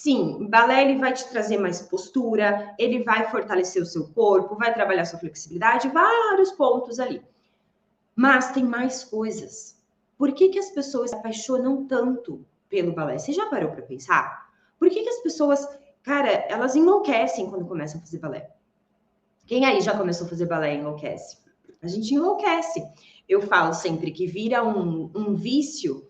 sim, balé ele vai te trazer mais postura, ele vai fortalecer o seu corpo, vai trabalhar sua flexibilidade, vários pontos ali. Mas tem mais coisas. Por que as pessoas se apaixonam tanto pelo balé? Você já parou para pensar? Por que as pessoas, cara, elas enlouquecem quando começam a fazer balé? Quem aí já começou a fazer balé e enlouquece? A gente enlouquece. Eu falo sempre que vira um vício,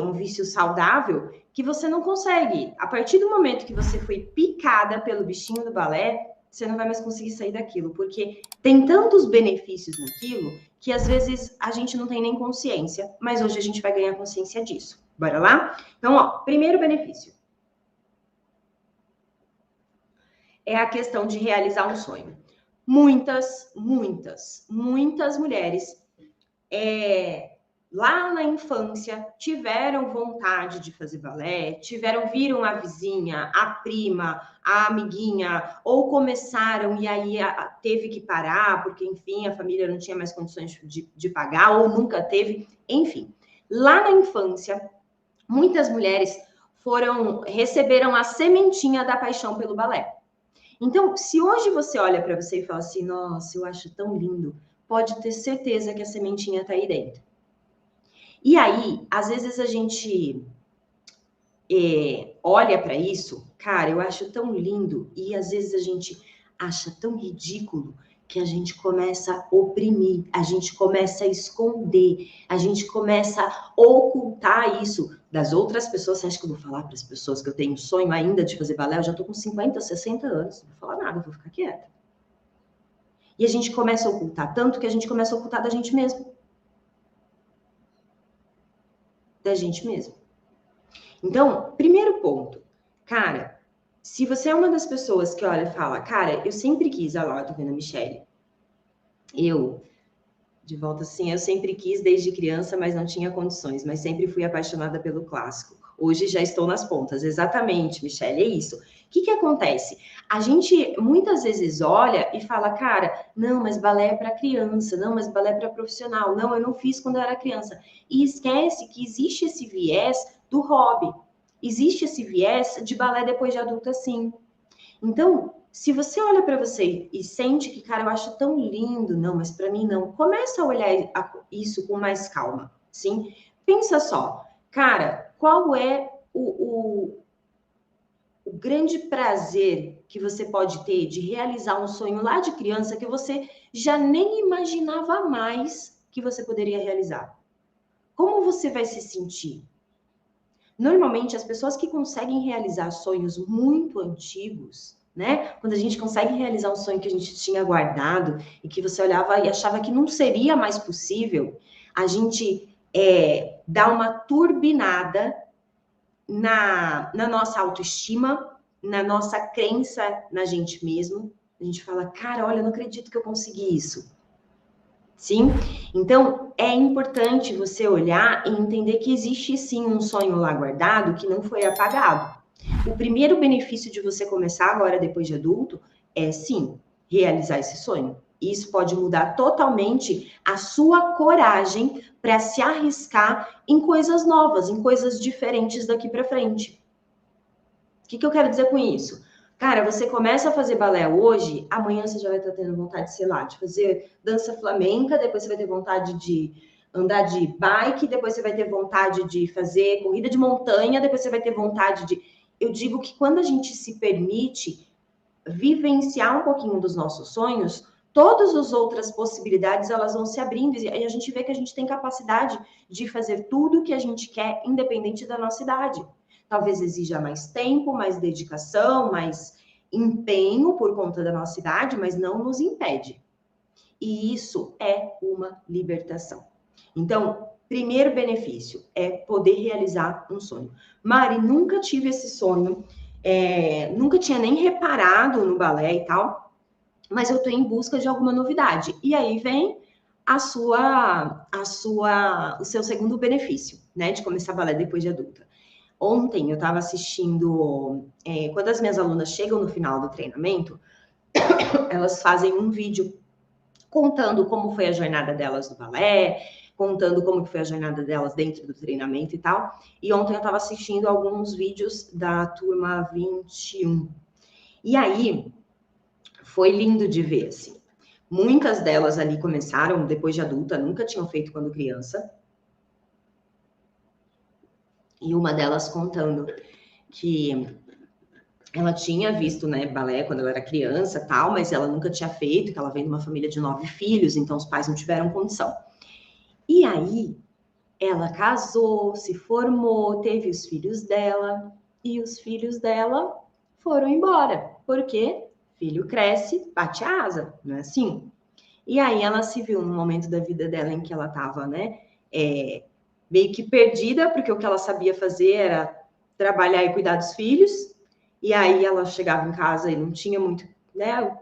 um vício saudável, que você não consegue. A partir do momento que você foi picada pelo bichinho do balé, você não vai mais conseguir sair daquilo, porque tem tantos benefícios naquilo que às vezes a gente não tem nem consciência, mas hoje a gente vai ganhar consciência disso. Bora lá? Então, ó, primeiro benefício é a questão de realizar um sonho. Muitas mulheres lá na infância tiveram vontade de fazer balé, viram a vizinha, a prima, a amiguinha, ou começaram e aí teve que parar, porque, enfim, a família não tinha mais condições de pagar, ou nunca teve, enfim. Lá na infância, muitas mulheres receberam a sementinha da paixão pelo balé. Então, se hoje você olha para você e fala assim, nossa, eu acho tão lindo, pode ter certeza que a sementinha está aí dentro. E aí, às vezes a gente olha para isso, cara, eu acho tão lindo, e às vezes a gente acha tão ridículo que a gente começa a oprimir, a gente começa a esconder, a gente começa a ocultar isso das outras pessoas. Você acha que eu vou falar para as pessoas que eu tenho sonho ainda de fazer balé? Eu já tô com 50, 60 anos, não vou falar nada, vou ficar quieta. E a gente começa a ocultar, tanto que a gente começa a ocultar da gente mesmo. Da gente mesmo. Então, primeiro ponto, cara, se você é uma das pessoas que olha e fala, cara, eu sempre quis, olha lá, tô vendo a Michelle. De volta assim, eu sempre quis desde criança, mas não tinha condições, mas sempre fui apaixonada pelo clássico. Hoje já estou nas pontas. Exatamente, Michelle, é isso. O que acontece? A gente muitas vezes olha e fala, cara, não, mas balé é para criança, não, mas balé é para profissional, não, eu não fiz quando eu era criança. E esquece que existe esse viés do hobby. Existe esse viés de balé depois de adulta, sim. Então, se você olha para você e sente que, cara, eu acho tão lindo, não, mas para mim não, começa a olhar isso com mais calma, sim? Pensa só, cara, qual é o grande prazer que você pode ter de realizar um sonho lá de criança que você já nem imaginava mais que você poderia realizar? Como você vai se sentir? Normalmente, as pessoas que conseguem realizar sonhos muito antigos, né? Quando a gente consegue realizar um sonho que a gente tinha guardado e que você olhava e achava que não seria mais possível, a gente dá uma turbinada na nossa autoestima, na nossa crença na gente mesmo. A gente fala, cara, olha, eu não acredito que eu consegui isso. Sim? Então, é importante você olhar e entender que existe sim um sonho lá guardado que não foi apagado. O primeiro benefício de você começar agora, depois de adulto, é sim realizar esse sonho. Isso pode mudar totalmente a sua coragem para se arriscar em coisas novas, em coisas diferentes daqui para frente. O que eu quero dizer com isso? Cara, você começa a fazer balé hoje, amanhã você já vai estar tendo vontade, sei lá, de fazer dança flamenca, depois você vai ter vontade de andar de bike, depois você vai ter vontade de fazer corrida de montanha, depois você vai ter vontade de... Eu digo que quando a gente se permite vivenciar um pouquinho dos nossos sonhos, todas as outras possibilidades elas vão se abrindo e a gente vê que a gente tem capacidade de fazer tudo o que a gente quer, independente da nossa idade. Talvez exija mais tempo, mais dedicação, mais empenho por conta da nossa idade, mas não nos impede. E isso é uma libertação. Então, primeiro benefício é poder realizar um sonho. Mari, nunca tive esse sonho, nunca tinha nem reparado no balé e tal, mas eu estou em busca de alguma novidade. E aí vem o seu segundo benefício, né, de começar balé depois de adulta. Ontem eu estava assistindo, quando as minhas alunas chegam no final do treinamento, elas fazem um vídeo contando como foi a jornada delas no balé, contando como que foi a jornada delas dentro do treinamento e tal. E ontem eu estava assistindo alguns vídeos da turma 21. E aí, foi lindo de ver, assim. Muitas delas ali começaram depois de adulta, nunca tinham feito quando criança. E uma delas contando que ela tinha visto, né, balé quando ela era criança, tal, mas ela nunca tinha feito, que ela vem de uma família de 9 filhos, então os pais não tiveram condição. E aí, ela casou, se formou, teve os filhos dela, e os filhos dela foram embora. Por quê? Filho cresce, bate a asa, não é assim? E aí ela se viu num momento da vida dela em que ela estava, né, meio que perdida, porque o que ela sabia fazer era trabalhar e cuidar dos filhos. E aí ela chegava em casa e não tinha muito, né,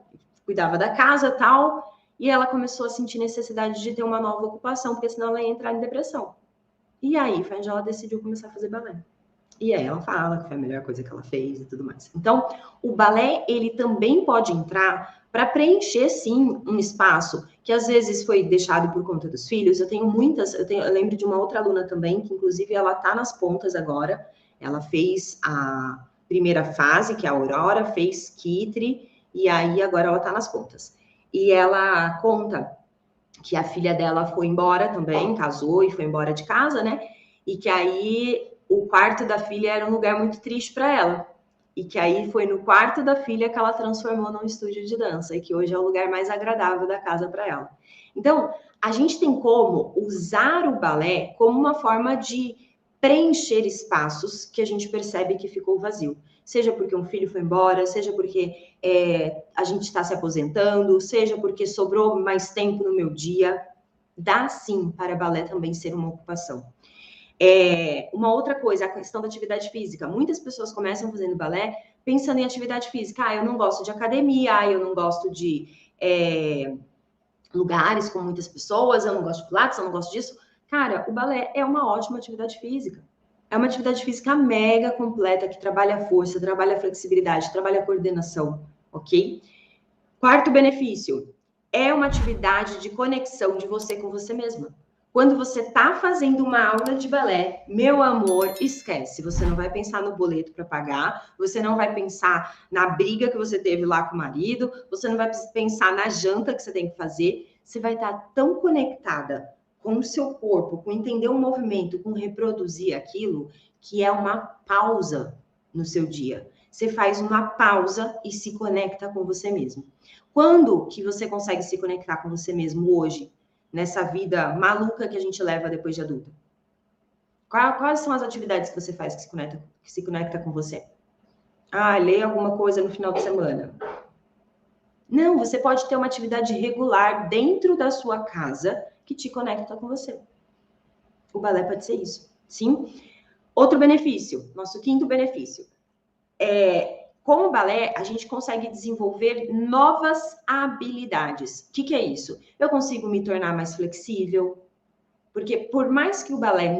cuidava da casa e tal. E ela começou a sentir necessidade de ter uma nova ocupação, porque senão ela ia entrar em depressão. E aí foi onde ela decidiu começar a fazer balé. E aí ela fala que foi a melhor coisa que ela fez e tudo mais. Então, o balé, ele também pode entrar para preencher, sim, um espaço que às vezes foi deixado por conta dos filhos. Eu tenho muitas, eu lembro de uma outra aluna também, que inclusive ela está nas pontas agora. Ela fez a primeira fase, que é a Aurora, fez Kitri, e aí agora ela está nas pontas. E ela conta que a filha dela foi embora também, casou e foi embora de casa, né? E que aí o quarto da filha era um lugar muito triste para ela. E que aí foi no quarto da filha que ela transformou num estúdio de dança e que hoje é o lugar mais agradável da casa para ela. Então, a gente tem como usar o balé como uma forma de preencher espaços que a gente percebe que ficou vazio. Seja porque um filho foi embora, seja porque a gente está se aposentando, seja porque sobrou mais tempo no meu dia. Dá sim para balé também ser uma ocupação. Uma outra coisa, a questão da atividade física. Muitas pessoas começam fazendo balé pensando em atividade física. Ah, eu não gosto de academia, eu não gosto de lugares com muitas pessoas, eu não gosto de pilates, eu não gosto disso. Cara, o balé é uma ótima atividade física. É uma atividade física mega completa, que trabalha a força, trabalha a flexibilidade, trabalha a coordenação, ok? Quarto benefício, é uma atividade de conexão de você com você mesma. Quando você está fazendo uma aula de balé, meu amor, esquece. Você não vai pensar no boleto para pagar, você não vai pensar na briga que você teve lá com o marido, você não vai pensar na janta que você tem que fazer. Você vai estar tão conectada com o seu corpo, com entender o movimento, com reproduzir aquilo, que é uma pausa no seu dia. Você faz uma pausa e se conecta com você mesmo. Quando que você consegue se conectar com você mesmo hoje, nessa vida maluca que a gente leva depois de adulta? Quais são as atividades que você faz que se conecta com você? Ah, ler alguma coisa no final de semana. Não, você pode ter uma atividade regular dentro da sua casa que te conecta com você. O balé pode ser isso, sim? Outro benefício, nosso quinto benefício. Com o balé, a gente consegue desenvolver novas habilidades. O que é isso? Eu consigo me tornar mais flexível, porque por mais que o balé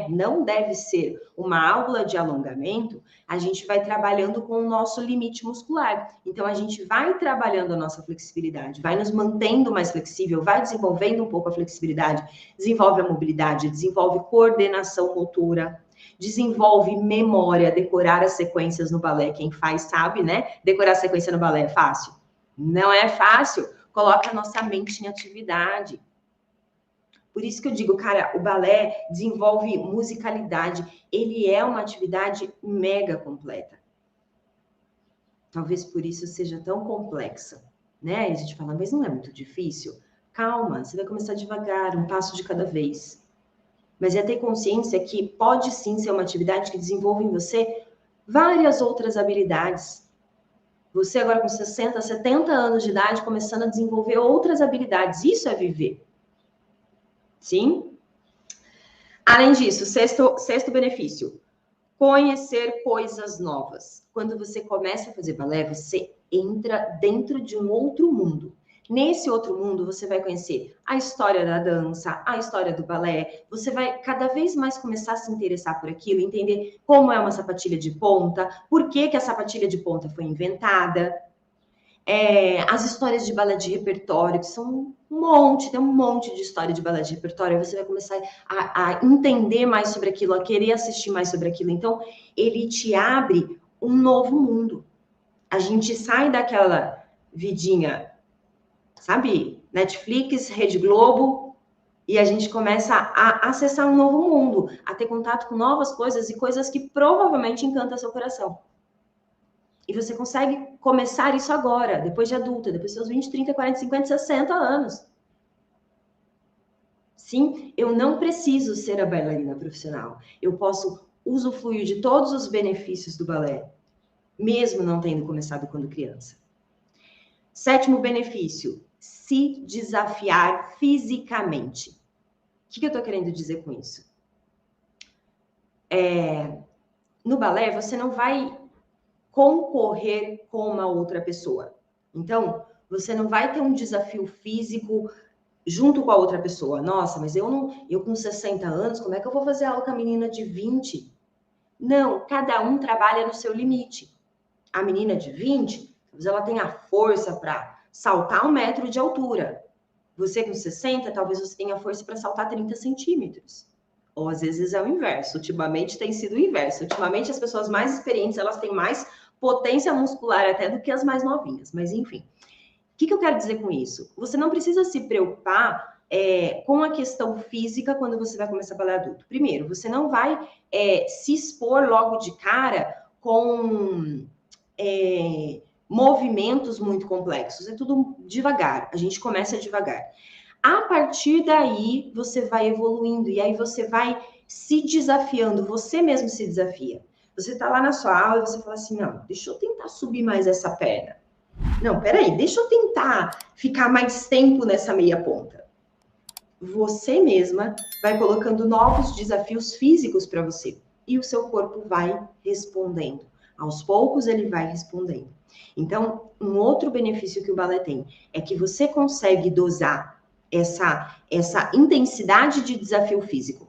não deve ser uma aula de alongamento, a gente vai trabalhando com o nosso limite muscular. Então, a gente vai trabalhando a nossa flexibilidade, vai nos mantendo mais flexível, vai desenvolvendo um pouco a flexibilidade, desenvolve a mobilidade, desenvolve coordenação motora, desenvolve memória, decorar as sequências no balé. Quem faz sabe, né? Decorar a sequência no balé é fácil? Não é fácil. Coloca a nossa mente em atividade. Por isso que eu digo, cara, o balé desenvolve musicalidade. Ele é uma atividade mega completa. Talvez por isso seja tão complexa, né? E a gente fala, mas não é muito difícil? Calma, você vai começar devagar, um passo de cada vez. Mas é ter consciência que pode sim ser uma atividade que desenvolve em você várias outras habilidades. Você agora com 60, 70 anos de idade, começando a desenvolver outras habilidades. Isso é viver. Sim? Além disso, sexto benefício, conhecer coisas novas. Quando você começa a fazer balé, você entra dentro de um outro mundo. Nesse outro mundo, você vai conhecer a história da dança, a história do balé. Você vai cada vez mais começar a se interessar por aquilo, entender como é uma sapatilha de ponta, por que a sapatilha de ponta foi inventada. As histórias de balé de repertório, que são um monte, tem um monte de história de balé de repertório, aí você vai começar a entender mais sobre aquilo, a querer assistir mais sobre aquilo. Então, ele te abre um novo mundo. A gente sai daquela vidinha, sabe? Netflix, Rede Globo, e a gente começa a acessar um novo mundo, a ter contato com novas coisas e coisas que provavelmente encantam seu coração. E você consegue começar isso agora, depois de adulta, depois dos seus 20, 30, 40, 50, 60 anos. Sim, eu não preciso ser a bailarina profissional. Eu posso usufruir de todos os benefícios do balé, mesmo não tendo começado quando criança. 7º benefício, se desafiar fisicamente. O que eu estou querendo dizer com isso? No balé, você não vai concorrer com uma outra pessoa. Então, você não vai ter um desafio físico junto com a outra pessoa. Nossa, mas eu com 60 anos, como é que eu vou fazer aula com a menina de 20? Não, cada um trabalha no seu limite. A menina de 20, talvez ela tenha força para saltar 1 metro de altura. Você com 60, talvez você tenha força para saltar 30 centímetros. Ou às vezes é o inverso. Ultimamente tem sido o inverso. Ultimamente as pessoas mais experientes, elas têm mais potência muscular até do que as mais novinhas. Mas enfim, o que eu quero dizer com isso? Você não precisa se preocupar com a questão física quando você vai começar a balé adulto. Primeiro, você não vai se expor logo de cara com movimentos muito complexos. É tudo devagar. A gente começa devagar. A partir daí, você vai evoluindo e aí você vai se desafiando, você mesmo se desafia. Você está lá na sua aula e você fala assim, não, deixa eu tentar subir mais essa perna. Não, peraí, deixa eu tentar ficar mais tempo nessa meia ponta. Você mesma vai colocando novos desafios físicos para você e o seu corpo vai respondendo. Aos poucos ele vai respondendo. Então, um outro benefício que o balé tem é que você consegue dosar essa intensidade de desafio físico.